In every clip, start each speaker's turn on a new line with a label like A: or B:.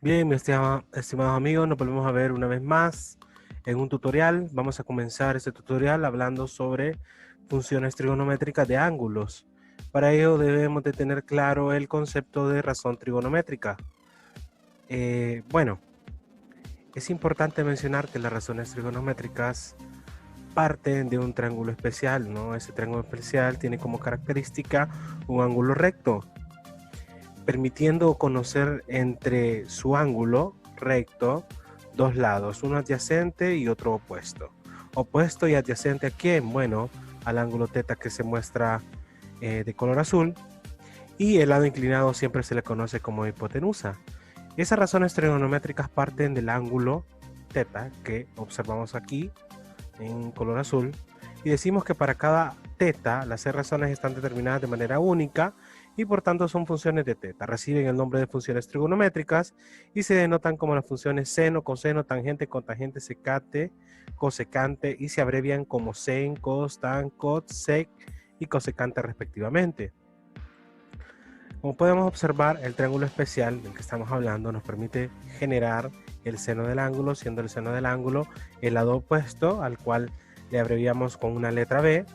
A: Bien, mis estimados amigos, nos volvemos a ver una vez más en un tutorial. Vamos a comenzar este tutorial hablando sobre funciones trigonométricas de ángulos. Para ello debemos de tener claro el concepto de razón trigonométrica. Bueno, es importante mencionar que las razones trigonométricas parten de un triángulo especial, ¿no? Ese triángulo especial tiene como característica un ángulo recto, permitiendo conocer entre su ángulo recto dos lados, uno adyacente y otro opuesto. Opuesto y adyacente ¿a quién? Bueno, al ángulo θ que se muestra de color azul, y el lado inclinado siempre se le conoce como hipotenusa. Esas razones trigonométricas parten del ángulo θ que observamos aquí en color azul, y decimos que para cada θ las razones están determinadas de manera única y por tanto son funciones de θ. Reciben el nombre de funciones trigonométricas y se denotan como las funciones seno, coseno, tangente, cotangente, secante, cosecante, y se abrevian como sen, cos, tan, cot, sec y cosecante respectivamente. Como podemos observar, el triángulo especial del que estamos hablando nos permite generar el seno del ángulo, siendo el seno del ángulo el lado opuesto, al cual le abreviamos con una letra B,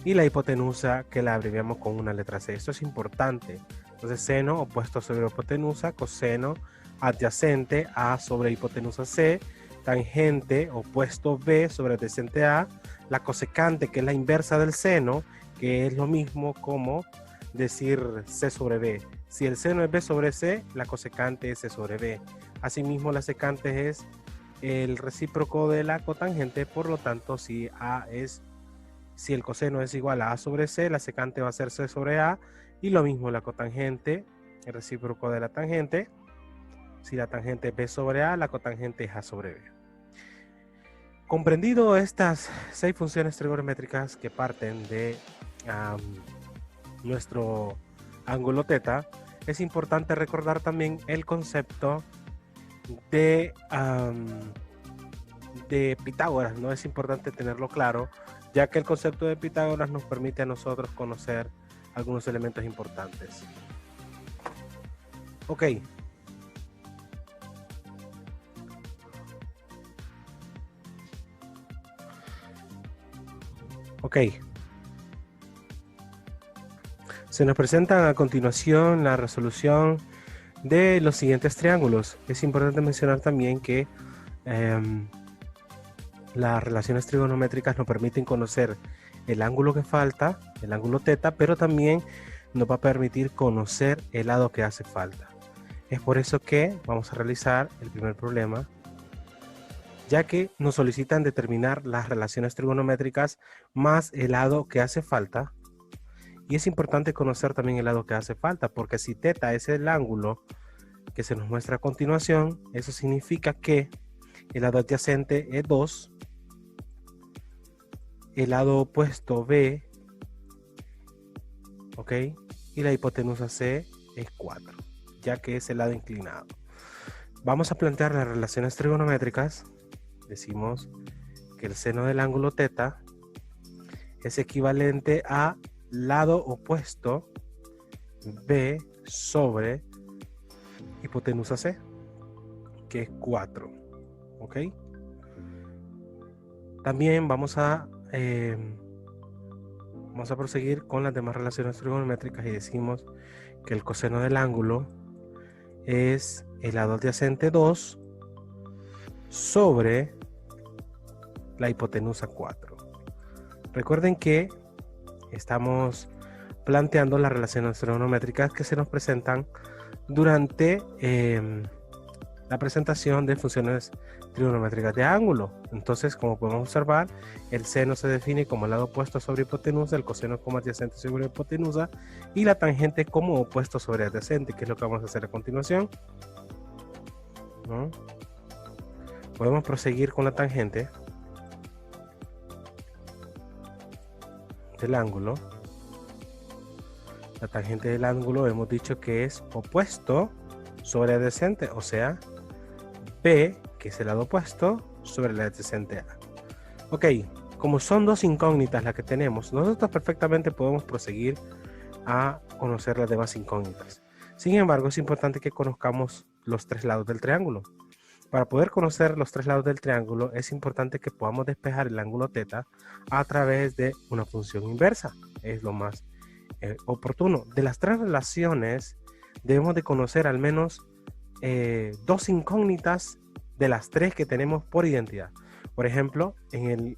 A: y la hipotenusa, que la abreviamos con una letra C. Esto es importante. Entonces, seno opuesto sobre hipotenusa, coseno adyacente A sobre hipotenusa C, tangente opuesto B sobre adyacente A, la cosecante, que es la inversa del seno, que es lo mismo como decir C sobre B. Si el seno es B sobre C, la cosecante es C sobre B. Asimismo, la secante es el recíproco de la cotangente, por lo tanto, si el coseno es igual a A sobre C, la secante va a ser C sobre A, y lo mismo la cotangente, el recíproco de la tangente. Si la tangente es B sobre A, la cotangente es A sobre B. Comprendido estas 6 funciones trigonométricas que parten de nuestro ángulo θ, es importante recordar también el concepto de Pitágoras, ¿no? Es importante tenerlo claro, ya que el concepto de Pitágoras nos permite a nosotros conocer algunos elementos importantes. Ok. Se nos presentan a continuación la resolución de los siguientes triángulos. Es importante mencionar también que las relaciones trigonométricas nos permiten conocer el ángulo que falta, el ángulo θ, pero también nos va a permitir conocer el lado que hace falta. Es por eso que vamos a realizar el primer problema, ya que nos solicitan determinar las relaciones trigonométricas más el lado que hace falta. Y es importante conocer también el lado que hace falta, porque si θ es el ángulo que se nos muestra a continuación, eso significa que el lado adyacente es 2, el lado opuesto B, ¿ok? Y la hipotenusa C es 4, ya que es el lado inclinado. Vamos a plantear las relaciones trigonométricas. Decimos que el seno del ángulo θ es equivalente a lado opuesto B sobre hipotenusa C, que es 4, ¿ok? También vamos a proseguir con las demás relaciones trigonométricas y decimos que el coseno del ángulo es el lado adyacente 2 sobre la hipotenusa 4. Recuerden que estamos planteando las relaciones trigonométricas que se nos presentan durante la presentación de funciones trigonométricas de ángulo. Entonces, como podemos observar, el seno se define como el lado opuesto sobre hipotenusa, el coseno como adyacente sobre hipotenusa y la tangente como opuesto sobre adyacente, que es lo que vamos a hacer a continuación, ¿no? Podemos proseguir con la tangente del ángulo. La tangente del ángulo hemos dicho que es opuesto sobre adyacente, o sea, B, que es el lado opuesto, sobre el adyacente A. Ok, como son dos incógnitas las que tenemos, nosotros perfectamente podemos proseguir a conocer las demás incógnitas. Sin embargo, es importante que conozcamos los tres lados del triángulo. Para poder conocer los tres lados del triángulo es importante que podamos despejar el ángulo θ a través de una función inversa. Es lo más oportuno. De las tres relaciones debemos de conocer al menos dos incógnitas de las tres que tenemos por identidad. Por ejemplo, en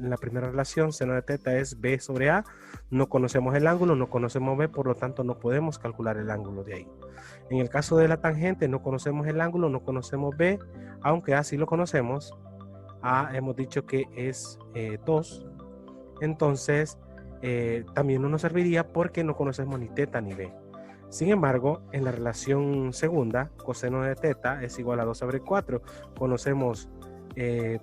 A: la primera relación, seno de θ es b sobre a. No conocemos el ángulo, no conocemos b, por lo tanto no podemos calcular el ángulo de ahí. En el caso de la tangente, no conocemos el ángulo, no conocemos b, aunque a sí lo conocemos. A hemos dicho que es 2. Entonces, también no nos serviría porque no conocemos ni θ ni b. Sin embargo, en la relación segunda, coseno de θ es igual a 2 sobre 4. Conocemos el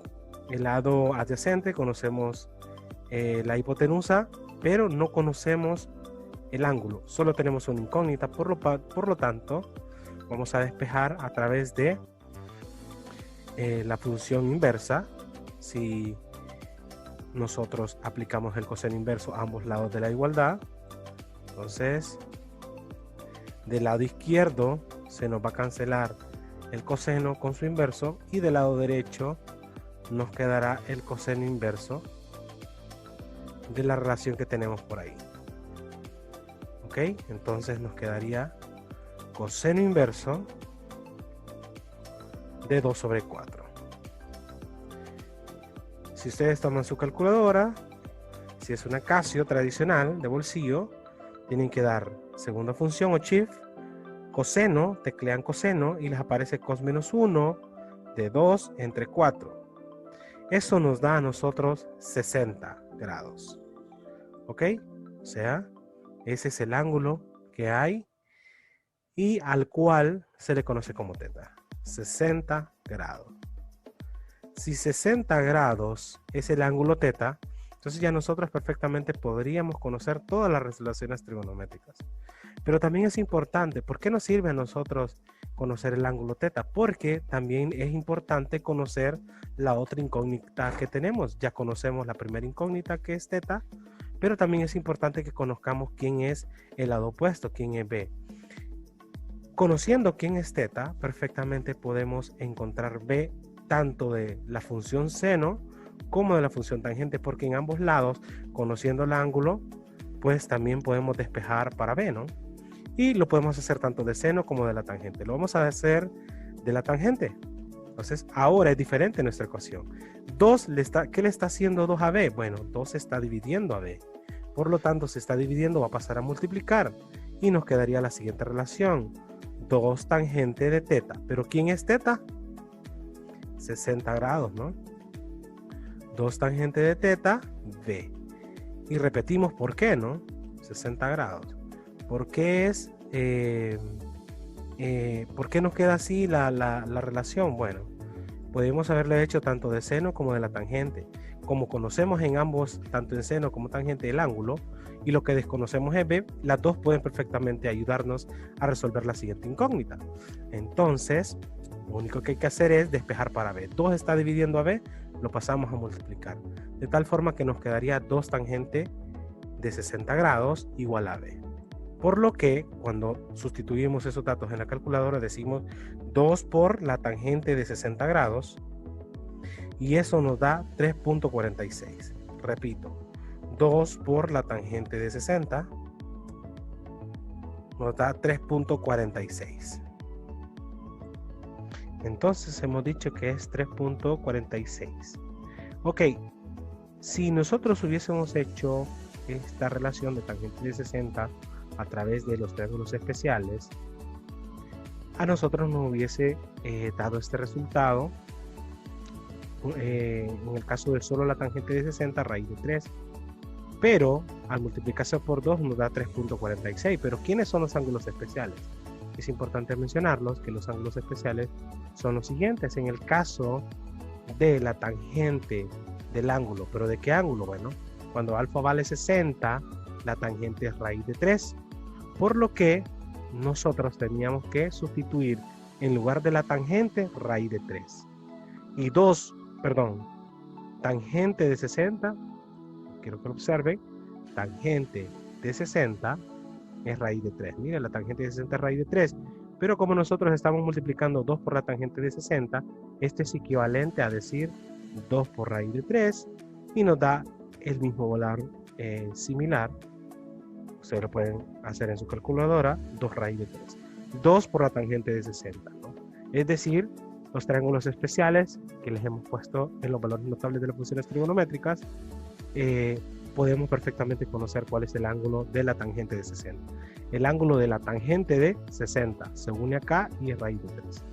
A: lado adyacente, conocemos la hipotenusa, pero no conocemos el ángulo. Solo tenemos una incógnita, por lo tanto, vamos a despejar a través de la función inversa. Si nosotros aplicamos el coseno inverso a ambos lados de la igualdad, entonces del lado izquierdo se nos va a cancelar el coseno con su inverso y del lado derecho nos quedará el coseno inverso de la relación que tenemos por ahí. Ok, entonces nos quedaría coseno inverso de 2 sobre 4. Si ustedes toman su calculadora, si es una Casio tradicional de bolsillo, tienen que dar segunda función o shift, coseno, teclean coseno y les aparece cos menos 1 de 2 entre 4. Eso nos da a nosotros 60 grados. ¿Ok? O sea, ese es el ángulo que hay y al cual se le conoce como θ. 60 grados. Si 60 grados es el ángulo θ, entonces ya nosotros perfectamente podríamos conocer todas las relaciones trigonométricas. Pero también es importante, ¿por qué nos sirve a nosotros conocer el ángulo θ? Porque también es importante conocer la otra incógnita que tenemos. Ya conocemos la primera incógnita que es θ, pero también es importante que conozcamos quién es el lado opuesto, quién es b. Conociendo quién es θ, perfectamente podemos encontrar b tanto de la función seno como de la función tangente, porque en ambos lados, conociendo el ángulo, pues también podemos despejar para b, ¿no? Y lo podemos hacer tanto de seno como de la tangente. Lo vamos a hacer de la tangente. Entonces, ahora es diferente nuestra ecuación. ¿Qué le está haciendo 2 a b? Bueno, 2 se está dividiendo a b. Por lo tanto, se está dividiendo, va a pasar a multiplicar. Y nos quedaría la siguiente relación. 2 tangente de θ. ¿Pero quién es θ? 60 grados, ¿no? 2 tangente de θ, b. Y repetimos por qué, ¿no? 60 grados. ¿Por qué es? ¿Por qué nos queda así la relación? Bueno, podemos haberle hecho tanto de seno como de la tangente. Como conocemos en ambos, tanto en seno como tangente, el ángulo, y lo que desconocemos es b, las dos pueden perfectamente ayudarnos a resolver la siguiente incógnita. Entonces, lo único que hay que hacer es despejar para b. 2 está dividiendo a b, lo pasamos a multiplicar. De tal forma que nos quedaría 2 tangente de 60 grados igual a b. Por lo que cuando sustituimos esos datos en la calculadora decimos 2 por la tangente de 60 grados y eso nos da 3.46. Repito, 2 por la tangente de 60 nos da 3.46. Entonces hemos dicho que es 3.46. Ok, si nosotros hubiésemos hecho esta relación de tangente de 60 a través de los triángulos especiales, a nosotros nos hubiese dado este resultado. En el caso de solo la tangente de 60, raíz de 3. Pero al multiplicarse por 2 nos da 3.46. Pero ¿quiénes son los ángulos especiales? Es importante mencionarlos, que los ángulos especiales son los siguientes. En el caso de la tangente del ángulo, ¿pero de qué ángulo? Bueno, cuando alfa vale 60, la tangente es raíz de 3. Por lo que nosotros teníamos que sustituir en lugar de la tangente, raíz de 3. Y tangente de 60, quiero que lo observen, tangente de 60 es raíz de 3. Mira, la tangente de 60 es raíz de 3. Pero como nosotros estamos multiplicando 2 por la tangente de 60, este es equivalente a decir 2 por raíz de 3 y nos da el mismo valor similar. Ustedes lo pueden hacer en su calculadora, 2 raíz de 3. 2 por la tangente de 60, ¿no? Es decir, los triángulos especiales que les hemos puesto en los valores notables de las funciones trigonométricas, podemos perfectamente conocer cuál es el ángulo de la tangente de 60. El ángulo de la tangente de 60 se une acá y es raíz de 3.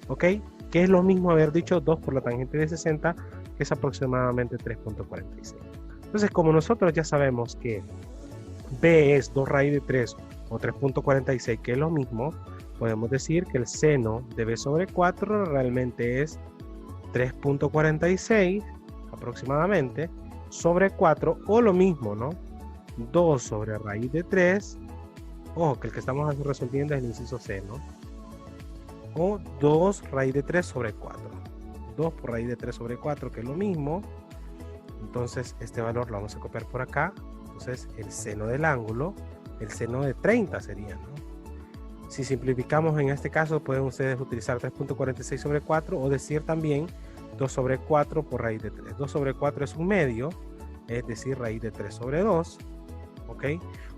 A: ¿Ok? Que es lo mismo haber dicho 2 por la tangente de 60, que es aproximadamente 3.46. Entonces, como nosotros ya sabemos que B es 2 raíz de 3 o 3.46, que es lo mismo, podemos decir que el seno de B sobre 4 realmente es 3.46 aproximadamente sobre 4, o lo mismo, ¿no? 2 sobre raíz de 3, ojo que el que estamos resolviendo es el inciso C, ¿no? O 2 raíz de 3 sobre 4. 2 por raíz de 3 sobre 4, que es lo mismo. Entonces este valor lo vamos a copiar por acá. Entonces el seno del ángulo, el seno de 30 sería, ¿no? Si simplificamos en este caso, pueden ustedes utilizar 3.46 sobre 4 o decir también 2 sobre 4 por raíz de 3. 2 sobre 4 es un medio, es decir, raíz de 3 sobre 2. ¿Ok?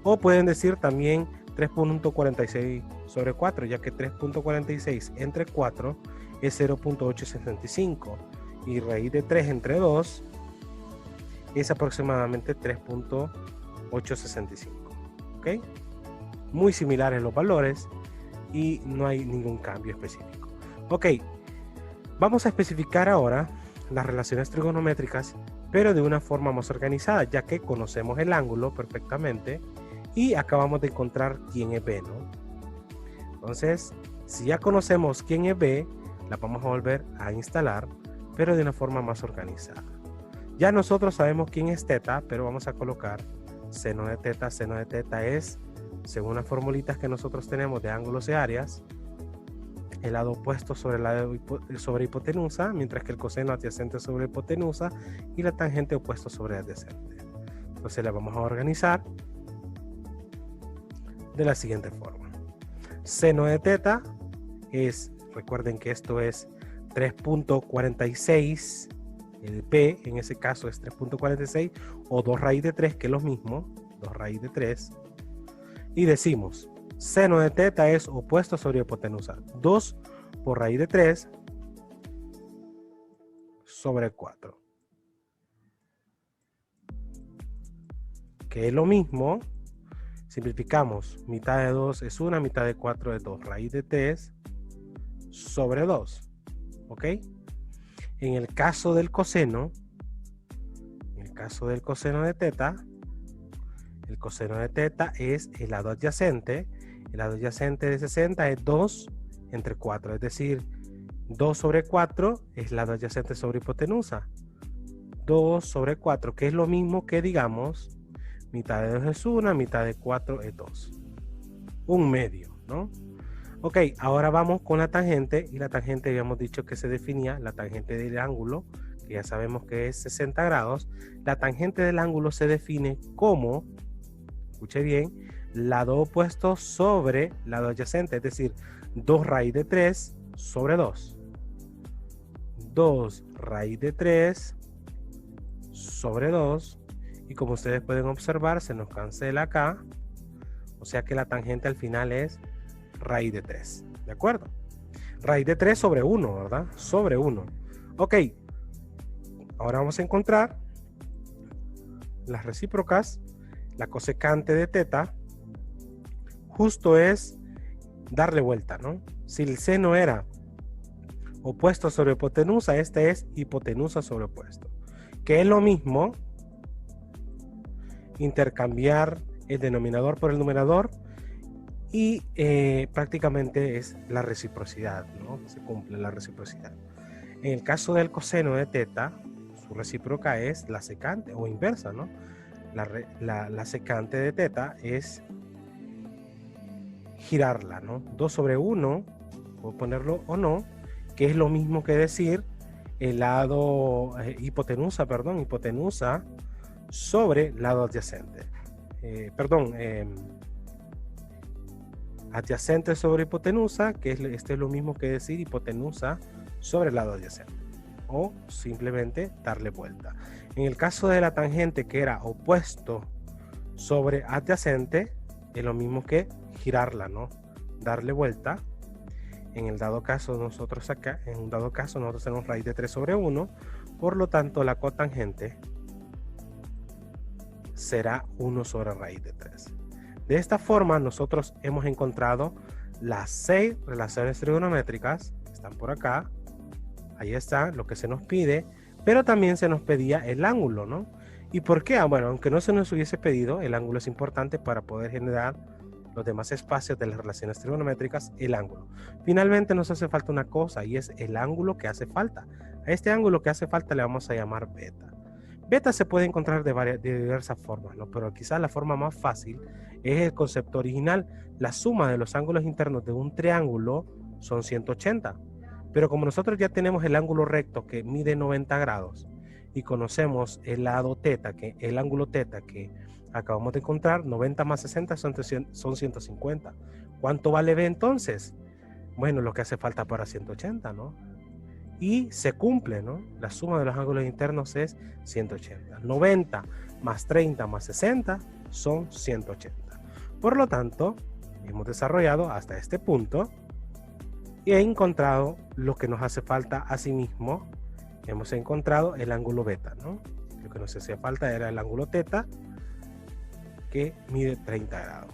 A: O pueden decir también 3.46 sobre 4, ya que 3.46 entre 4 es 0.865 y raíz de 3 entre 2 es aproximadamente 3.865. ¿Ok? Muy similares los valores y no hay ningún cambio específico. Ok, vamos a especificar ahora las relaciones trigonométricas, pero de una forma más organizada, ya que conocemos el ángulo perfectamente y acabamos de encontrar quién es B, ¿no? Entonces, si ya conocemos quién es B, la vamos a volver a instalar, pero de una forma más organizada. Ya nosotros sabemos quién es teta, pero vamos a colocar seno de teta. Seno de teta es, según las formulitas que nosotros tenemos de ángulos y áreas, el lado opuesto sobre el lado sobre hipotenusa, mientras que el coseno adyacente sobre hipotenusa y la tangente opuesto sobre adyacente. Entonces la vamos a organizar de la siguiente forma. Seno de teta es, recuerden que esto es 3.46, el P en ese caso es 3.46 o 2 raíz de 3, que es lo mismo, 2 raíz de 3. Y decimos, seno de teta es opuesto sobre hipotenusa. 2 por raíz de 3 sobre 4. Que es lo mismo, simplificamos, mitad de 2 es 1, mitad de 4 es 2. Raíz de 3 sobre 2. ¿Ok? En el caso del coseno, de teta, el coseno de teta es el lado adyacente. El lado adyacente de 60 es 2 entre 4. Es decir, 2 sobre 4 es lado adyacente sobre hipotenusa. 2 sobre 4, que es lo mismo que digamos, mitad de 2 es 1, mitad de 4 es 2. Un medio, ¿no? Ok, ahora vamos con la tangente. Y la tangente habíamos dicho que se definía, la tangente del ángulo, que ya sabemos que es 60 grados. La tangente del ángulo se define como, escuche bien, lado opuesto sobre lado adyacente, es decir, 2 raíz de 3 sobre 2. 2 raíz de 3 sobre 2. Y como ustedes pueden observar, se nos cancela acá. O sea que la tangente al final es raíz de 3. ¿De acuerdo? Raíz de 3 sobre 1, ¿verdad? Sobre 1. Ok. Ahora vamos a encontrar las recíprocas. La cosecante de teta justo es darle vuelta, ¿no? Si el seno era opuesto sobre hipotenusa, este es hipotenusa sobre opuesto. Que es lo mismo intercambiar el denominador por el numerador y prácticamente es la reciprocidad, ¿no? Se cumple la reciprocidad. En el caso del coseno de teta, su recíproca es la secante o inversa, ¿no? La secante de teta es girarla, ¿no? 2 sobre 1, puedo ponerlo o no, que es lo mismo que decir el lado hipotenusa sobre lado adyacente. adyacente sobre hipotenusa, que este es lo mismo que decir hipotenusa sobre el lado adyacente, o simplemente darle vuelta. En el caso de la tangente, que era opuesto sobre adyacente, es lo mismo que girarla, ¿no? Darle vuelta. En el dado caso nosotros acá, en un dado caso nosotros tenemos raíz de 3 sobre 1, por lo tanto la cotangente será 1 sobre raíz de 3. De esta forma nosotros hemos encontrado las 6 relaciones trigonométricas, están por acá, ahí está lo que se nos pide, pero también se nos pedía el ángulo, ¿no? ¿Y por qué? Bueno, aunque no se nos hubiese pedido, el ángulo es importante para poder generar los demás espacios de las relaciones trigonométricas, el ángulo. Finalmente nos hace falta una cosa, y es el ángulo que hace falta. A este ángulo que hace falta le vamos a llamar beta. Beta se puede encontrar de diversas formas, ¿no? Pero quizás la forma más fácil es el concepto original. La suma de los ángulos internos de un triángulo son 180. Pero como nosotros ya tenemos el ángulo recto que mide 90 grados y conocemos el lado teta, el ángulo teta que acabamos de encontrar, 90 más 60 son 150. ¿Cuánto vale B entonces? Bueno, lo que hace falta para 180, ¿no? Y se cumple, ¿no? La suma de los ángulos internos es 180. 90 más 30 más 60 son 180. Por lo tanto, hemos desarrollado hasta este punto y he encontrado lo que nos hace falta. Asimismo, hemos encontrado el ángulo beta, ¿no? Lo que nos hacía falta era el ángulo teta, que mide 30 grados.